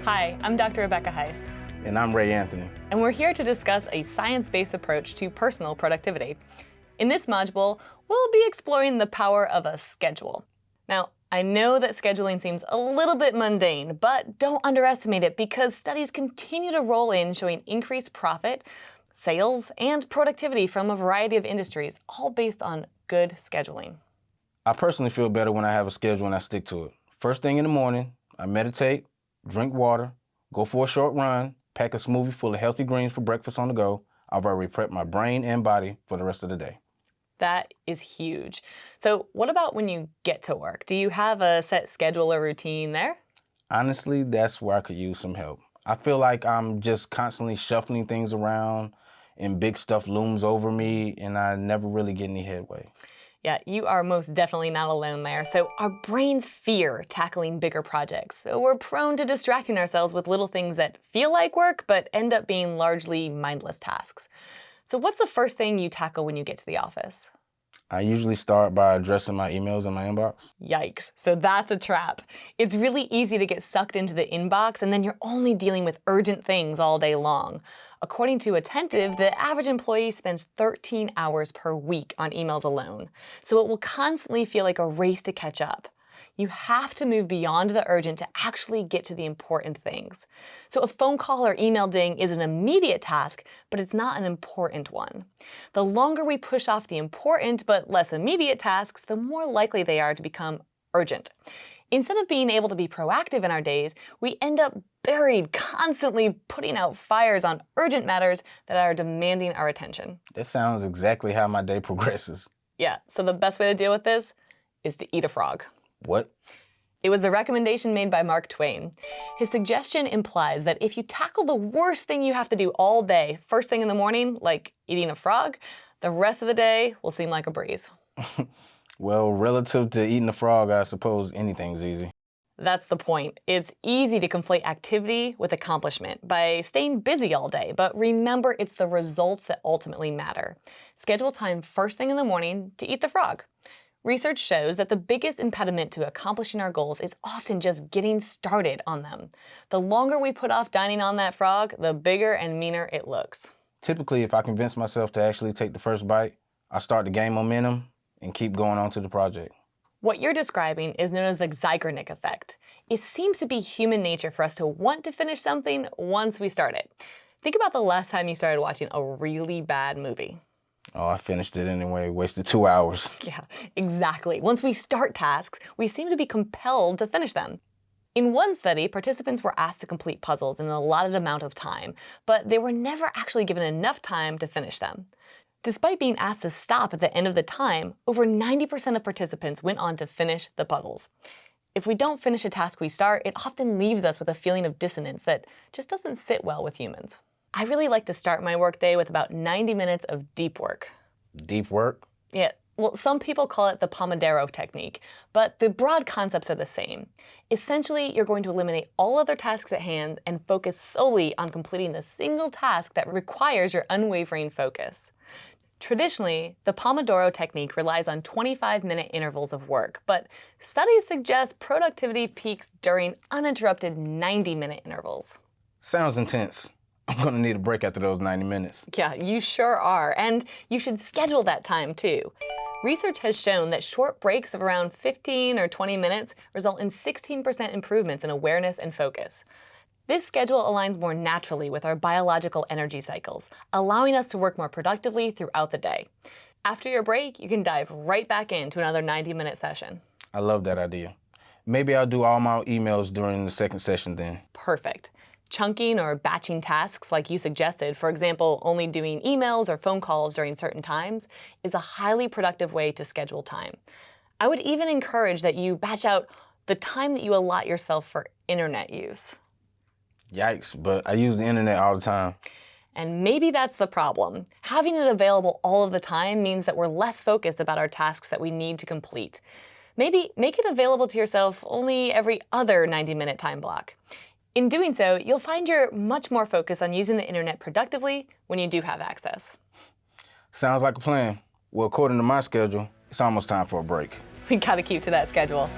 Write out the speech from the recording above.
Hi, I'm Dr. Rebecca Heiss, And I'm Ray Anthony. and we're here to discuss a science-based approach to personal productivity. In this module, we'll be exploring the power of a schedule. Now, I know that scheduling seems a little bit mundane, but don't underestimate it because studies continue to roll in showing increased profit, sales, and productivity from a variety of industries, all based on good scheduling. I personally feel better when I have a schedule and I stick to it. First thing in the morning, I meditate, drink water, go for a short run, pack a smoothie full of healthy greens for breakfast on the go. I've already prepped my brain and body for the rest of the day. That is huge. So what about when you get to work? Do you have a set schedule or routine there? Honestly, that's where I could use some help. I feel like I'm just constantly shuffling things around and big stuff looms over me and I never really get any headway. Yeah, you are most definitely not alone there. So our brains fear tackling bigger projects. So we're prone to distracting ourselves with little things that feel like work, but end up being largely mindless tasks. So what's the first thing you tackle when you get to the office? I usually start by addressing my emails in my inbox. Yikes. So that's a trap. It's really easy to get sucked into the inbox and then you're only dealing with urgent things all day long. According to Attentive, the average employee spends 13 hours per week on emails alone. So it will constantly feel like a race to catch up. You have to move beyond the urgent to actually get to the important things. So a phone call or email ding is an immediate task, but it's not an important one. The longer we push off the important but less immediate tasks, the more likely they are to become urgent. Instead of being able to be proactive in our days, we end up buried, constantly putting out fires on urgent matters that are demanding our attention. That sounds exactly how my day progresses. Yeah, so the best way to deal with this is to eat a frog. What? It was the recommendation made by Mark Twain. His suggestion implies that if you tackle the worst thing you have to do all day, first thing in the morning, like eating a frog, the rest of the day will seem like a breeze. Well, relative to eating a frog, I suppose anything's easy. That's the point. It's easy to conflate activity with accomplishment by staying busy all day, but remember it's the results that ultimately matter. Schedule time first thing in the morning to eat the frog. Research shows that the biggest impediment to accomplishing our goals is often just getting started on them. The longer we put off dining on that frog, the bigger and meaner it looks. Typically, if I convince myself to actually take the first bite, I start to gain momentum and keep going on to the project. What you're describing is known as the Zeigarnik effect. It seems to be human nature for us to want to finish something once we start it. Think about the last time you started watching a really bad movie. Oh, I finished it anyway, wasted 2 hours. Yeah, exactly. Once we start tasks, we seem to be compelled to finish them. In one study, participants were asked to complete puzzles in an allotted amount of time, but they were never actually given enough time to finish them. Despite being asked to stop at the end of the time, over 90% of participants went on to finish the puzzles. If we don't finish a task we start, it often leaves us with a feeling of dissonance that just doesn't sit well with humans. I really like to start my workday with about 90 minutes of deep work. Deep work? Yeah, well, some people call it the Pomodoro technique, but the broad concepts are the same. Essentially, you're going to eliminate all other tasks at hand and focus solely on completing the single task that requires your unwavering focus. Traditionally, the Pomodoro technique relies on 25-minute intervals of work, but studies suggest productivity peaks during uninterrupted 90-minute intervals. Sounds intense. I'm gonna need a break after those 90 minutes. Yeah, you sure are, and you should schedule that time too. Research has shown that short breaks of around 15 or 20 minutes result in 16% improvements in awareness and focus. This schedule aligns more naturally with our biological energy cycles, allowing us to work more productively throughout the day. After your break, you can dive right back into another 90-minute session. I love that idea. Maybe I'll do all my emails during the second session then. Perfect. Chunking or batching tasks like you suggested, for example, only doing emails or phone calls during certain times, is a highly productive way to schedule time. I would even encourage that you batch out the time that you allot yourself for internet use. Yikes, but I use the internet all the time. And maybe that's the problem. Having it available all of the time means that we're less focused about our tasks that we need to complete. Maybe make it available to yourself only every other 90-minute time block. In doing so, you'll find you're much more focused on using the internet productively when you do have access. Sounds like a plan. Well, according to my schedule, it's almost time for a break. We gotta keep to that schedule.